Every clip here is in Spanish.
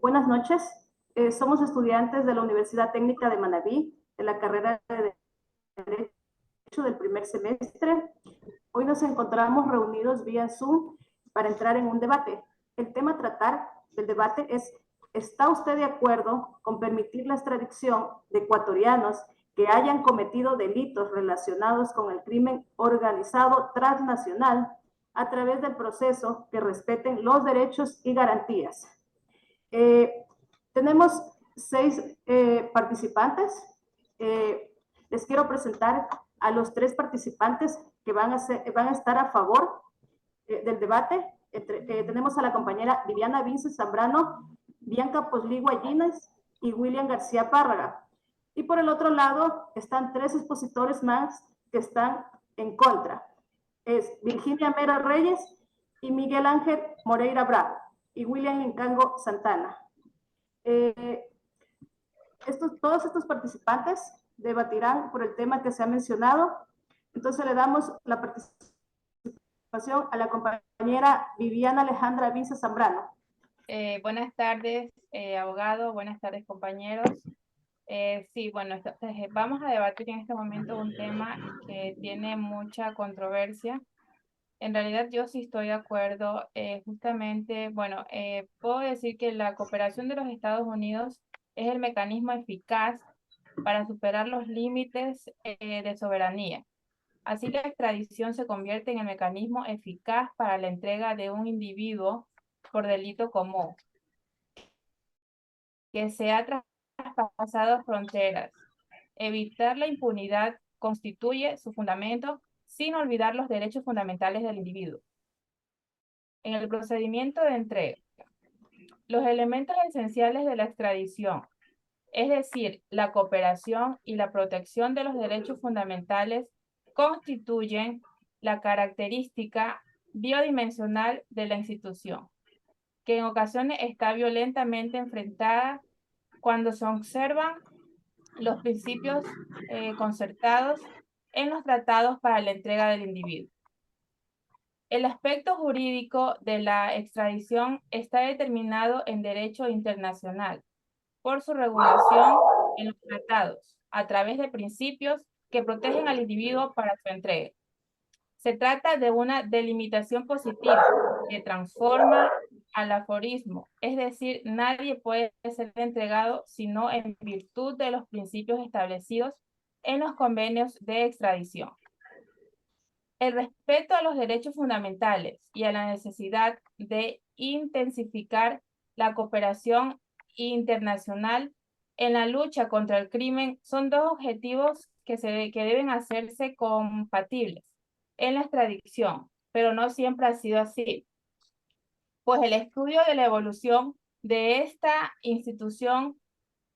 Buenas noches. Somos estudiantes de la Universidad Técnica de Manabí, de la carrera de Derecho del primer semestre. Hoy nos encontramos reunidos vía Zoom para entrar en un debate. El tema a tratar del debate es: ¿está usted de acuerdo con permitir la extradición de ecuatorianos que hayan cometido delitos relacionados con el crimen organizado transnacional a través del proceso que respeten los derechos y garantías? Eh, Tenemos 6 participantes. Les quiero presentar a los 3 participantes que van a estar a favor del debate. Tenemos a la compañera Viviana Vince Zambrano, Bianca Posligua Gines y William García Párraga. Y por el otro lado están 3 expositores más que están en contra. Es Virginia Mera Reyes y Miguel Ángel Moreira Bravo y William Incango Santana. Todos estos participantes debatirán por el tema que se ha mencionado. Entonces le damos la participación a la compañera Viviana Alejandra Vince Zambrano. Buenas tardes, abogado. Buenas tardes, compañeros. Sí, bueno, vamos a debatir en este momento un tema que tiene mucha controversia. En realidad yo sí estoy de acuerdo. Justamente, bueno, puedo decir que la cooperación de los Estados Unidos es el mecanismo eficaz para superar los límites de soberanía. Así la extradición se convierte en el mecanismo eficaz para la entrega de un individuo por delito común que se ha traspasado fronteras. Evitar la impunidad constituye su fundamento sin olvidar los derechos fundamentales del individuo. En el procedimiento de entrega, los elementos esenciales de la extradición, es decir, la cooperación y la protección de los derechos fundamentales, constituyen la característica bidimensional de la institución, que en ocasiones está violentamente enfrentada cuando se observan los principios concertados en los tratados para la entrega del individuo. El aspecto jurídico de la extradición está determinado en derecho internacional por su regulación en los tratados a través de principios que protegen al individuo para su entrega. Se trata de una delimitación positiva que transforma al aforismo, es decir, nadie puede ser entregado sino en virtud de los principios establecidos en los convenios de extradición. El respeto a los derechos fundamentales y a la necesidad de intensificar la cooperación internacional en la lucha contra el crimen son dos objetivos que deben hacerse compatibles en la extradición, pero no siempre ha sido así, pues el estudio de la evolución de esta institución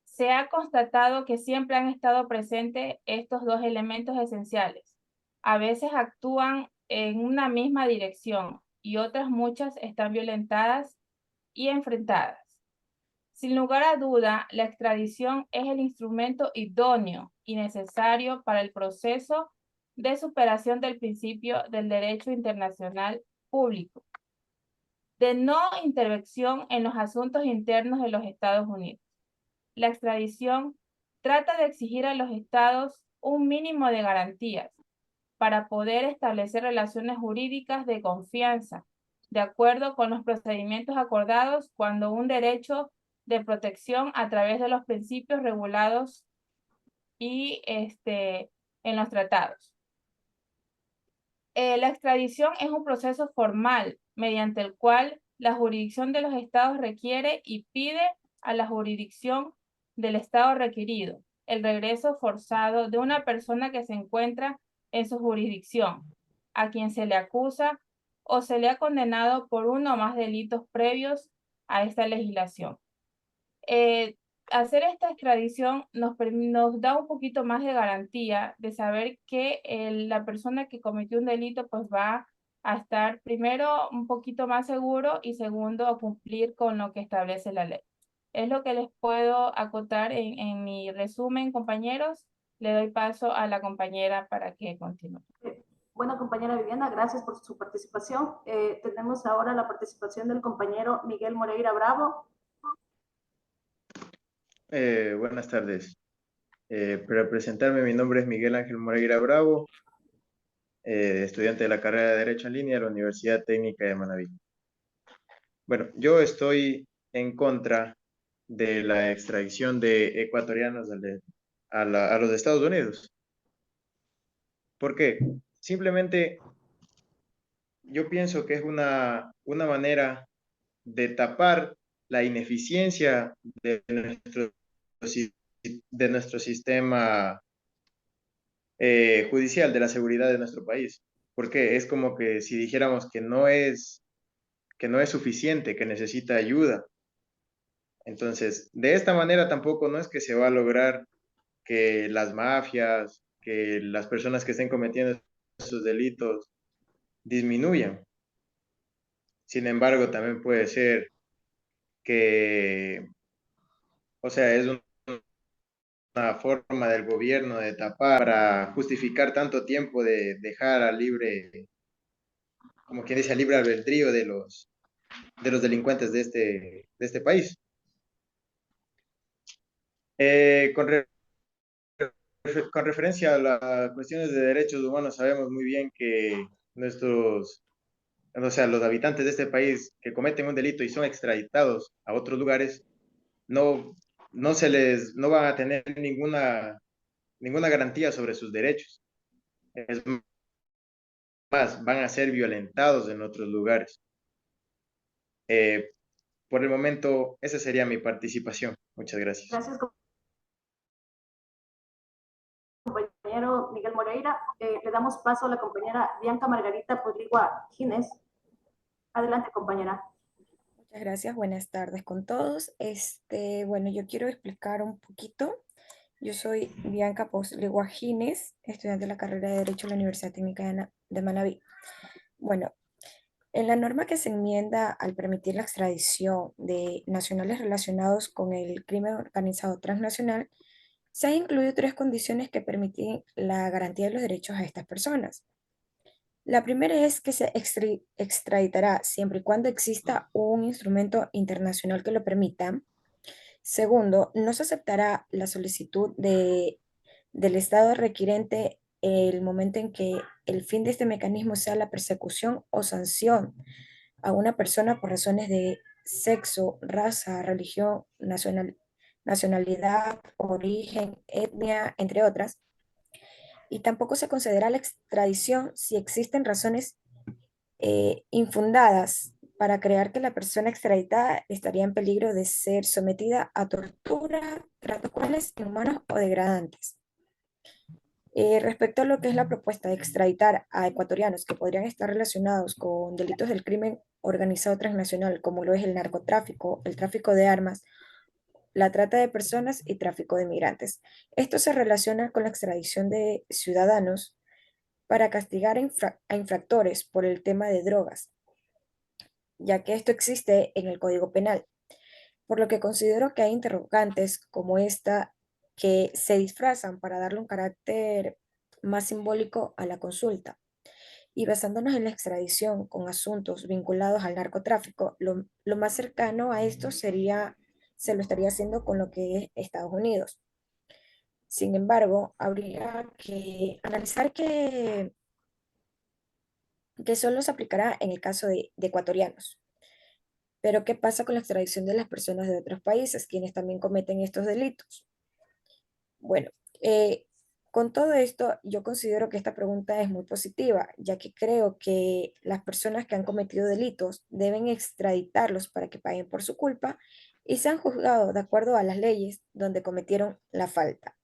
se ha constatado que siempre han estado presentes estos dos elementos esenciales. A veces actúan en una misma dirección y otras muchas están violentadas y enfrentadas. Sin lugar a duda, la extradición es el instrumento idóneo y necesario para el proceso de superación del principio del derecho internacional público, de no intervención en los asuntos internos de los Estados Unidos. La extradición trata de exigir a los estados un mínimo de garantías para poder establecer relaciones jurídicas de confianza, de acuerdo con los procedimientos acordados cuando un derecho de protección a través de los principios regulados y en los tratados. La extradición es un proceso formal mediante el cual la jurisdicción de los estados requiere y pide a la jurisdicción del estado requerido el regreso forzado de una persona que se encuentra en su jurisdicción, a quien se le acusa o se le ha condenado por uno o más delitos previos a esta legislación. Hacer esta extradición nos da un poquito más de garantía de saber que la persona que cometió un delito pues va a estar primero un poquito más seguro y segundo a cumplir con lo que establece la ley. Es lo que les puedo acotar en mi resumen, compañeros. Le doy paso a la compañera para que continúe. Bueno, compañera Viviana, gracias por su participación. Tenemos ahora la participación del compañero Miguel Moreira Bravo. Buenas tardes. Para presentarme, mi nombre es Miguel Ángel Moreira Bravo, estudiante de la carrera de Derecho en línea de la Universidad Técnica de Manabí. Bueno, yo estoy en contra de la extradición de ecuatorianos a los Estados Unidos. ¿Por qué? Simplemente yo pienso que es una manera de tapar la ineficiencia de nuestro sistema judicial, de la seguridad de nuestro país. Porque es como que si dijéramos que no es suficiente, que necesita ayuda. Entonces, de esta manera tampoco no es que se va a lograr que las mafias, que las personas que estén cometiendo esos delitos disminuyan. Sin embargo, también puede ser que, o sea, es una forma del gobierno de tapar para justificar tanto tiempo de dejar a libre, como quien dice, a libre albedrío de los delincuentes de este país. Con, con referencia a las cuestiones de derechos humanos, sabemos muy bien que o sea, los habitantes de este país que cometen un delito y son extraditados a otros lugares, no, no van a tener ninguna garantía sobre sus derechos. Es más, van a ser violentados en otros lugares. Por el momento, esa sería mi participación. Muchas gracias. Gracias, compañero Miguel Moreira. Le damos paso a la compañera Bianca Margarita Podligua Gines. Adelante, compañera. Muchas gracias, buenas tardes con todos. Bueno, yo quiero explicar un poquito. Yo soy Bianca Podligua Gines, estudiante de la carrera de Derecho en la Universidad Técnica de Manabí. Bueno, en la norma que se enmienda al permitir la extradición de nacionales relacionados con el crimen organizado transnacional, se han incluido tres condiciones que permiten la garantía de los derechos a estas personas. La primera es que se extraditará siempre y cuando exista un instrumento internacional que lo permita. Segundo, no se aceptará la solicitud del Estado requirente el momento en que el fin de este mecanismo sea la persecución o sanción a una persona por razones de sexo, raza, religión, nacionalidad, origen, etnia, entre otras. Y tampoco se concederá la extradición si existen razones infundadas para creer que la persona extraditada estaría en peligro de ser sometida a tortura, tratos crueles, inhumanos o degradantes. Respecto a lo que es la propuesta de extraditar a ecuatorianos que podrían estar relacionados con delitos del crimen organizado transnacional, como lo es el narcotráfico, el tráfico de armas, la trata de personas y tráfico de migrantes. Esto se relaciona con la extradición de ciudadanos para castigar a infractores por el tema de drogas, ya que esto existe en el Código Penal, por lo que considero que hay interrogantes como esta que se disfrazan para darle un carácter más simbólico a la consulta. Y basándonos en la extradición con asuntos vinculados al narcotráfico, lo más cercano a esto se lo estaría haciendo con lo que es Estados Unidos. Sin embargo, habría que analizar que solo se aplicará en el caso de ecuatorianos. Pero ¿qué pasa con la extradición de las personas de otros países, quienes también cometen estos delitos? Bueno, con todo esto, yo considero que esta pregunta es muy positiva, ya que creo que las personas que han cometido delitos deben extraditarlos para que paguen por su culpa y sean juzgados de acuerdo a las leyes donde cometieron la falta.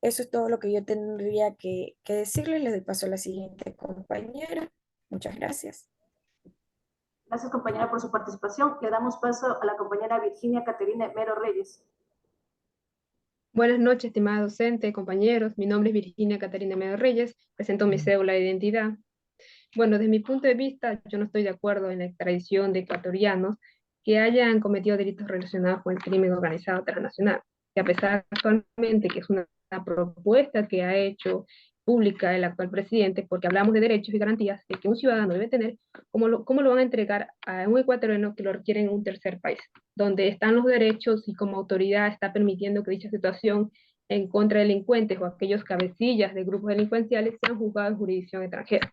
Eso es todo lo que yo tendría que decirles. Les doy paso a la siguiente compañera. Muchas gracias. Gracias, compañera, por su participación. Le damos paso a la compañera Virginia Caterina Mero Reyes. Buenas noches, estimada docente, compañeros. Mi nombre es Virginia Caterina Medo Reyes. Presento mi cédula de identidad. Bueno, desde mi punto de vista, yo no estoy de acuerdo en la extradición de ecuatorianos que hayan cometido delitos relacionados con el crimen organizado transnacional. Que a pesar actualmente que es una propuesta que ha hecho publica el actual presidente, porque hablamos de derechos y garantías que un ciudadano debe tener, cómo lo van a entregar a un ecuatoriano que lo requiere en un tercer país, donde están los derechos y como autoridad está permitiendo que dicha situación en contra de delincuentes o aquellos cabecillas de grupos delincuenciales sean juzgados en jurisdicción extranjera.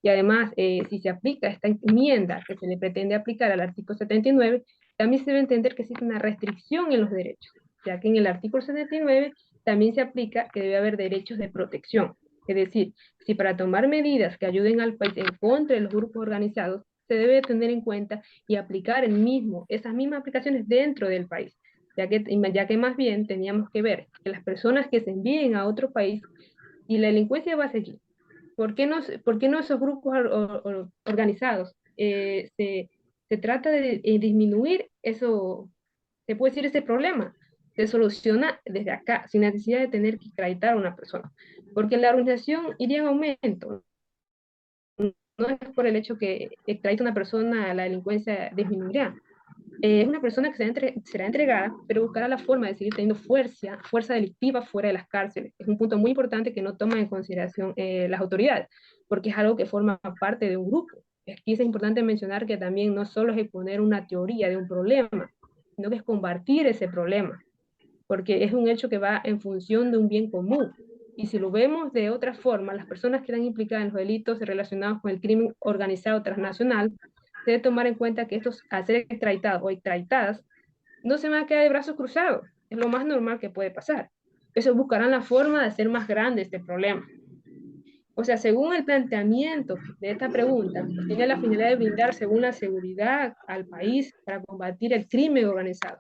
Y además, si se aplica esta enmienda que se le pretende aplicar al artículo 79, también se debe entender que existe una restricción en los derechos, ya que en el artículo 79 también se aplica que debe haber derechos de protección. Es decir, si para tomar medidas que ayuden al país en contra de los grupos organizados, se debe tener en cuenta y aplicar esas mismas aplicaciones dentro del país, ya que más bien teníamos que ver que las personas que se envíen a otro país y la delincuencia va a seguir. ¿Por qué no esos grupos organizados? Se trata de disminuir eso, se puede decir ese problema, se soluciona desde acá, sin necesidad de tener que extraditar a una persona, porque la organización iría en aumento. No es por el hecho que extradita a una persona, la delincuencia disminuirá. Es una persona que será entregada, pero buscará la forma de seguir teniendo fuerza delictiva fuera de las cárceles. Es un punto muy importante que no toman en consideración las autoridades, porque es algo que forma parte de un grupo. Aquí es importante mencionar que también no solo es exponer una teoría de un problema, sino que es combatir ese problema, porque es un hecho que va en función de un bien común. Y si lo vemos de otra forma, las personas que están implicadas en los delitos relacionados con el crimen organizado transnacional, se debe tomar en cuenta que estos, al ser extraditados o extraditadas, no se van a quedar de brazos cruzados. Es lo más normal que puede pasar. Eso buscarán la forma de hacer más grande este problema. O sea, según el planteamiento de esta pregunta, pues tiene la finalidad de brindar según la seguridad al país para combatir el crimen organizado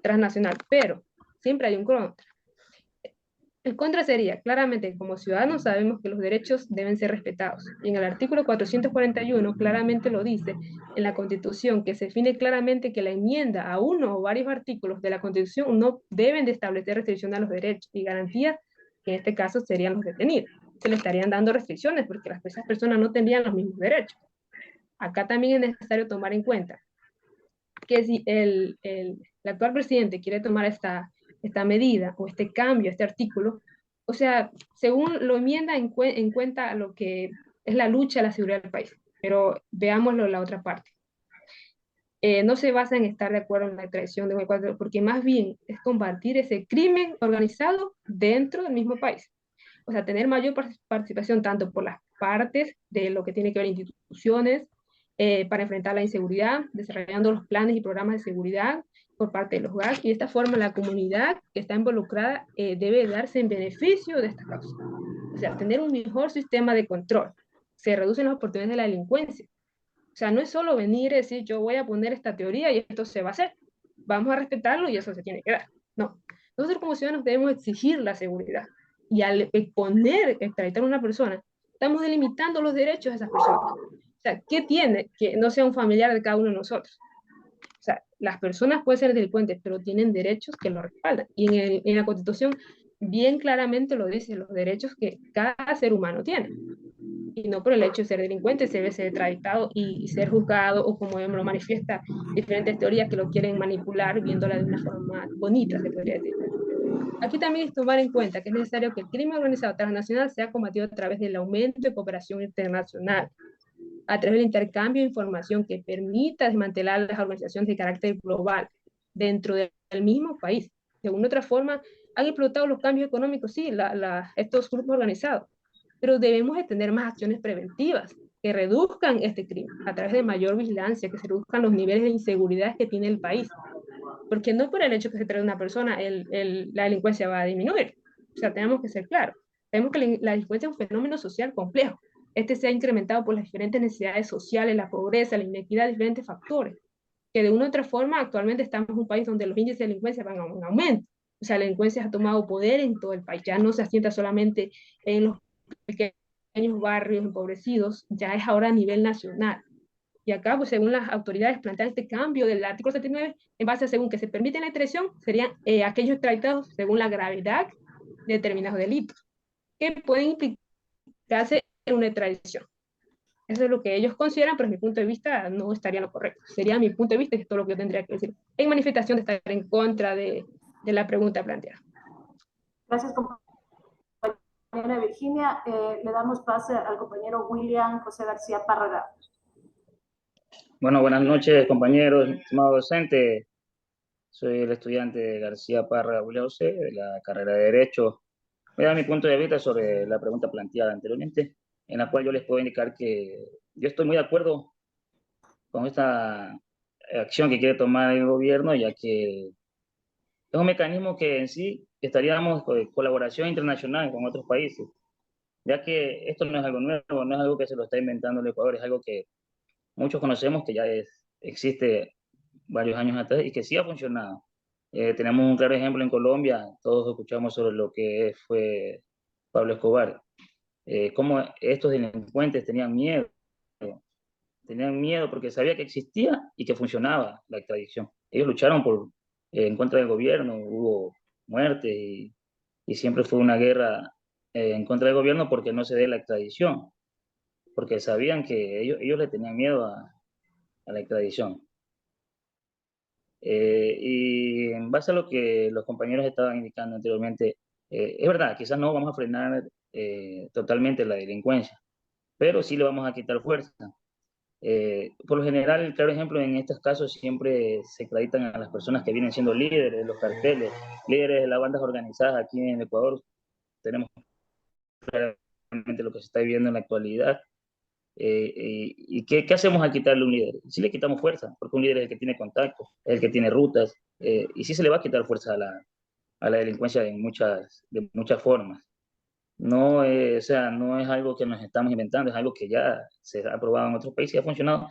transnacional, pero siempre hay un contra. El contra sería, claramente, como ciudadanos sabemos que los derechos deben ser respetados. Y en el artículo 441 claramente lo dice, en la Constitución, que se define claramente que la enmienda a uno o varios artículos de la Constitución no deben de establecer restricciones a los derechos y garantías, que en este caso serían los detenidos. Se le estarían dando restricciones porque esas personas no tendrían los mismos derechos. Acá también es necesario tomar en cuenta que si el actual presidente quiere tomar esta medida o este cambio, este artículo, o sea, según lo enmienda en cuenta lo que es la lucha a la seguridad del país. Pero veámoslo la otra parte. No se basa en estar de acuerdo en la extradición de un Ecuador, porque más bien es combatir ese crimen organizado dentro del mismo país. O sea, tener mayor participación tanto por las partes de lo que tiene que ver instituciones, para enfrentar la inseguridad, desarrollando los planes y programas de seguridad por parte de los GAC, y de esta forma la comunidad que está involucrada debe darse en beneficio de esta causa. O sea, tener un mejor sistema de control. Se reducen las oportunidades de la delincuencia. O sea, no es solo venir y decir, yo voy a poner esta teoría y esto se va a hacer. Vamos a respetarlo y eso se tiene que dar. No. Nosotros como ciudadanos debemos exigir la seguridad. Y al extraditar a una persona, estamos delimitando los derechos de esas personas. O sea, ¿qué tiene que no sea un familiar de cada uno de nosotros? O sea, las personas pueden ser delincuentes, pero tienen derechos que lo respaldan. Y en la Constitución bien claramente lo dice, los derechos que cada ser humano tiene. Y no por el hecho de ser delincuente se debe ser extraditado y ser juzgado, o como lo manifiesta diferentes teorías que lo quieren manipular viéndola de una forma bonita, se podría decir. Aquí también es tomar en cuenta que es necesario que el crimen organizado transnacional sea combatido a través del aumento de cooperación internacional, a través del intercambio de información que permita desmantelar las organizaciones de carácter global dentro del mismo país. De una u otra forma, han explotado los cambios económicos, sí, estos grupos organizados, pero debemos de tener más acciones preventivas que reduzcan este crimen a través de mayor vigilancia, que se reduzcan los niveles de inseguridad que tiene el país. Porque no por el hecho que se trae una persona, la delincuencia va a disminuir. O sea, tenemos que ser claros. Sabemos que la delincuencia es un fenómeno social complejo. Este se ha incrementado por las diferentes necesidades sociales, la pobreza, la inequidad, diferentes factores, que de una u otra forma actualmente estamos en un país donde los índices de delincuencia van en aumento. O sea, la delincuencia ha tomado poder en todo el país, ya no se asienta solamente en los pequeños barrios empobrecidos, ya es ahora a nivel nacional. Y acá, pues según las autoridades, plantean este cambio del artículo 79 en base a según que se permite la extradición, serían aquellos extraditados según la gravedad de determinados delitos, que pueden implicarse en una extradición. Eso es lo que ellos consideran, pero desde mi punto de vista no estaría lo correcto. Sería mi punto de vista y es todo lo que yo tendría que decir en manifestación de estar en contra de la pregunta planteada. Gracias, compañero. compañera Virginia. Le damos pase al compañero William José García Párraga. Bueno, buenas noches, compañeros, estimado docente. Soy el estudiante García Parra William José, de la carrera de Derecho. Voy a dar mi punto de vista sobre la pregunta planteada anteriormente, en la cual yo les puedo indicar que yo estoy muy de acuerdo con esta acción que quiere tomar el gobierno, ya que es un mecanismo que en sí estaríamos en colaboración internacional con otros países, ya que esto no es algo nuevo, no es algo que se lo está inventando el Ecuador, es algo que muchos conocemos que ya existe varios años atrás y que sí ha funcionado. Tenemos un claro ejemplo en Colombia, todos escuchamos sobre lo que fue Pablo Escobar, cómo estos delincuentes tenían miedo porque sabía que existía y que funcionaba la extradición. Ellos lucharon en contra del gobierno, hubo muertes y siempre fue una guerra en contra del gobierno porque no se dé la extradición, porque sabían que ellos le tenían miedo a la extradición. Y en base a lo que los compañeros estaban indicando anteriormente, es verdad, quizás no vamos a frenar totalmente la delincuencia, pero sí le vamos a quitar fuerza. Por lo general, el claro ejemplo en estos casos siempre se extraditan a las personas que vienen siendo líderes de los carteles, líderes de las bandas organizadas aquí en Ecuador. Tenemos claramente lo que se está viviendo en la actualidad. ¿Y qué hacemos al quitarle un líder? Sí le quitamos fuerza, porque un líder es el que tiene contacto, es el que tiene rutas, y sí se le va a quitar fuerza a la delincuencia de muchas formas. No, o sea, no es algo que nos estamos inventando, es algo que ya se ha probado en otros países y ha funcionado.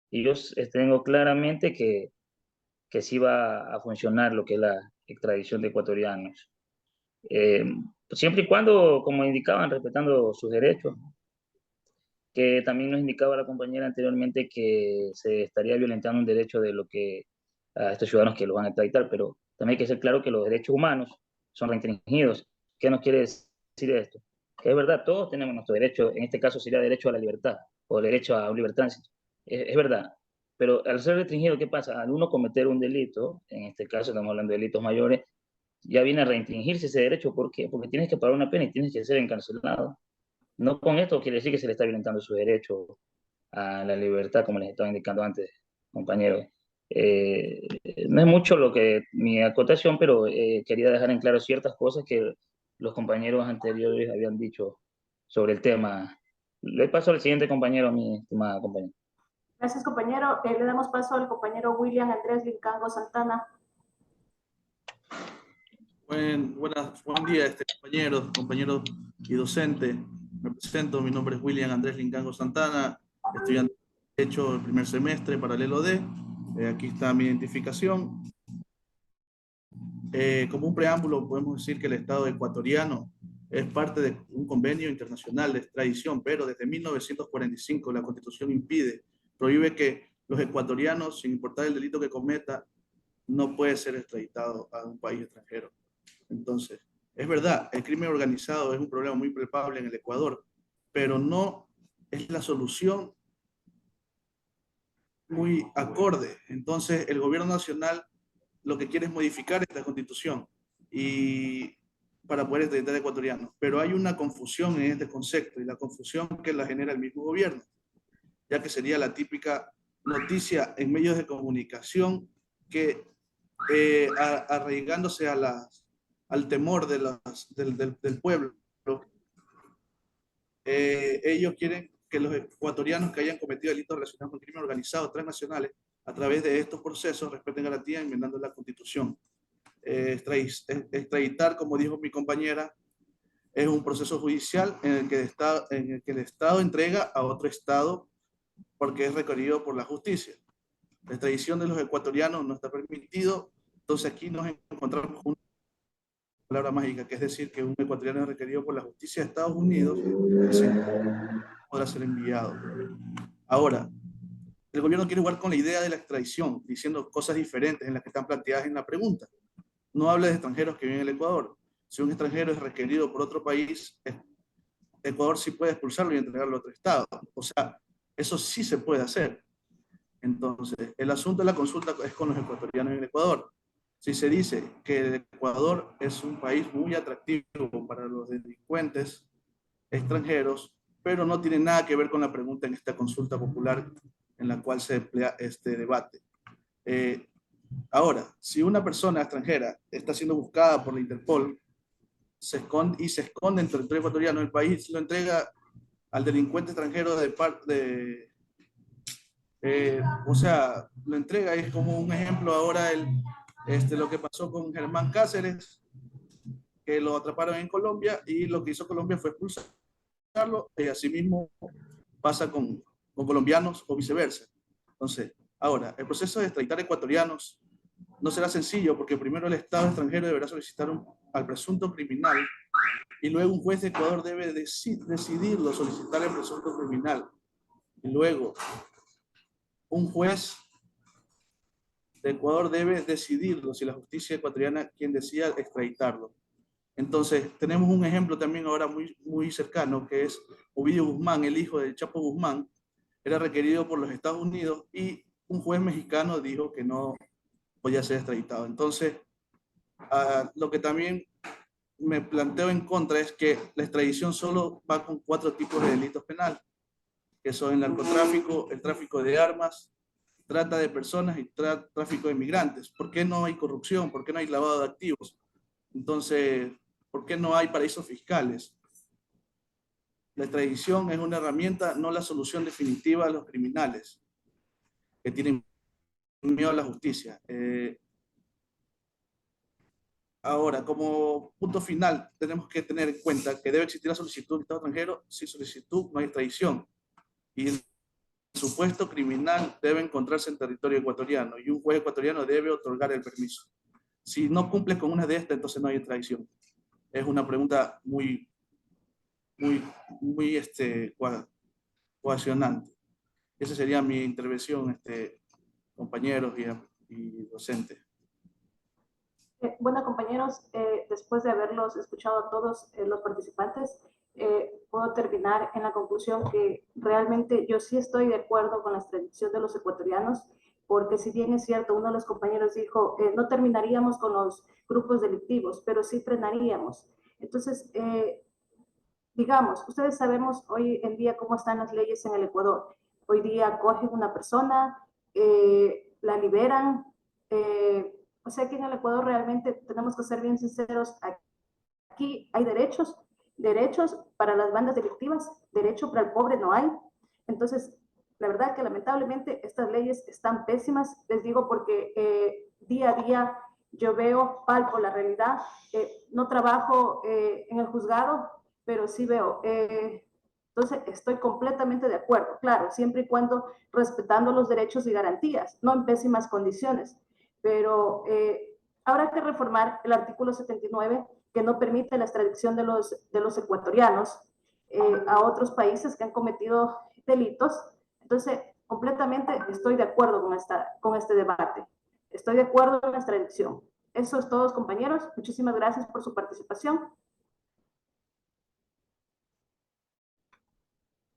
Y yo tengo claramente que sí va a funcionar lo que es la extradición de ecuatorianos. Eh, Siempre y cuando, como indicaban, respetando sus derechos, que también nos indicaba la compañera anteriormente que se estaría violentando un derecho de lo que a estos ciudadanos que los van a extraditar, pero también hay que ser claro que los derechos humanos son restringidos. ¿Qué nos quiere decir esto? Que es verdad, todos tenemos nuestro derecho, en este caso sería derecho a la libertad o derecho a un libre tránsito. Es verdad, pero al ser restringido, ¿qué pasa? Al uno cometer un delito, en este caso estamos hablando de delitos mayores, ya viene a restringirse ese derecho. ¿Por qué? Porque tienes que pagar una pena y tienes que ser encarcelado. No con esto quiere decir que se le está violentando su derecho a la libertad, como les estaba indicando antes, compañeros. Eh, no es mucho mi acotación, pero quería dejar en claro ciertas cosas que los compañeros anteriores habían dicho sobre el tema. Le paso al siguiente compañero, mi estimada compañera. Gracias, compañero. Le damos paso al compañero William Andrés Lincango Santana. Buen día, compañeros y docente. Me presento, mi nombre es William Andrés Lincango Santana, estudiante de Derecho del primer semestre, paralelo D. Aquí está mi identificación. Como un preámbulo, podemos decir que el Estado ecuatoriano es parte de un convenio internacional de extradición, pero desde 1945 la Constitución prohíbe que los ecuatorianos, sin importar el delito que cometa, no puede ser extraditado a un país extranjero. Entonces, es verdad, el crimen organizado es un problema muy palpable en el Ecuador, pero no es la solución muy acorde. Entonces, el gobierno nacional lo que quiere es modificar esta constitución y para poder extraditar ecuatorianos. Pero hay una confusión en este concepto y la confusión que la genera el mismo gobierno, ya que sería la típica noticia en medios de comunicación que arraigándose al temor del pueblo, ellos quieren que los ecuatorianos que hayan cometido delitos relacionados con crimen organizado transnacionales, a través de estos procesos, respeten garantías enmendando la Constitución. Extraditar, como dijo mi compañera, es un proceso judicial en el que el Estado entrega a otro Estado porque es requerido por la justicia. La extradición de los ecuatorianos no está permitido, entonces aquí nos encontramos con una palabra mágica, que es decir, que un ecuatoriano es requerido por la justicia de Estados Unidos y se podrá ser enviado. Ahora, el gobierno quiere jugar con la idea de la extradición, diciendo cosas diferentes en las que están planteadas en la pregunta. No habla de extranjeros que viven en el Ecuador. Si un extranjero es requerido por otro país, Ecuador sí puede expulsarlo y entregarlo a otro estado. O sea, eso sí se puede hacer. Entonces, el asunto de la consulta es con los ecuatorianos en el Ecuador. Si se dice que el Ecuador es un país muy atractivo para los delincuentes extranjeros, pero no tiene nada que ver con la pregunta en esta consulta popular en la cual se emplea este debate. Ahora, si una persona extranjera está siendo buscada por la Interpol se esconde en territorio ecuatoriano, el país lo entrega al delincuente extranjero o sea, lo entrega, es como un ejemplo ahora lo que pasó con Germán Cáceres, que lo atraparon en Colombia y lo que hizo Colombia fue expulsarlo, y asimismo pasa con colombianos o viceversa. Entonces, ahora, el proceso de extraditar ecuatorianos no será sencillo porque primero el Estado extranjero deberá solicitar al presunto criminal y luego un juez de Ecuador debe decidirlo, solicitar el presunto criminal. Y luego un juez de Ecuador debe decidirlo si la justicia ecuatoriana quien decida extraditarlo. Entonces, tenemos un ejemplo también ahora muy cercano, que es Ovidio Guzmán, el hijo del Chapo Guzmán, era requerido por los Estados Unidos y un juez mexicano dijo que no podía ser extraditado. Entonces, lo que también me planteo en contra es que la extradición solo va con 4 tipos de delitos penales, que son el narcotráfico, el tráfico de armas, trata de personas y tráfico de migrantes. ¿Por qué no hay corrupción? ¿Por qué no hay lavado de activos? Entonces, ¿por qué no hay paraísos fiscales? La extradición es una herramienta, no la solución definitiva a los criminales que tienen miedo a la justicia. Ahora, como punto final, tenemos que tener en cuenta que debe existir la solicitud de Estado extranjero. Sin solicitud no hay extradición. Y el supuesto criminal debe encontrarse en territorio ecuatoriano y un juez ecuatoriano debe otorgar el permiso. Si no cumple con una de estas, entonces no hay extradición. Es una pregunta muy coaccionante. Esa sería mi intervención, compañeros y docentes. Bueno, compañeros, después de haberlos escuchado a todos los participantes, puedo terminar en la conclusión que realmente yo sí estoy de acuerdo con la extradición de los ecuatorianos, porque si bien es cierto, uno de los compañeros dijo, no terminaríamos con los grupos delictivos, pero sí frenaríamos. Entonces, digamos, ustedes sabemos hoy en día cómo están las leyes en el Ecuador. Hoy día cogen una persona, la liberan, o sea que en el Ecuador realmente tenemos que ser bien sinceros, aquí hay derechos para las bandas delictivas, derecho para el pobre no hay. Entonces, la verdad que lamentablemente estas leyes están pésimas, les digo porque día a día yo veo, palpo la realidad, no trabajo en el juzgado, pero sí veo. Entonces, estoy completamente de acuerdo, claro, siempre y cuando respetando los derechos y garantías, no en pésimas condiciones. Pero habrá que reformar el artículo 79 que no permite la extradición de los ecuatorianos a otros países que han cometido delitos. Entonces, completamente estoy de acuerdo con este debate. Estoy de acuerdo en la extradición. Eso es todo, compañeros. Muchísimas gracias por su participación.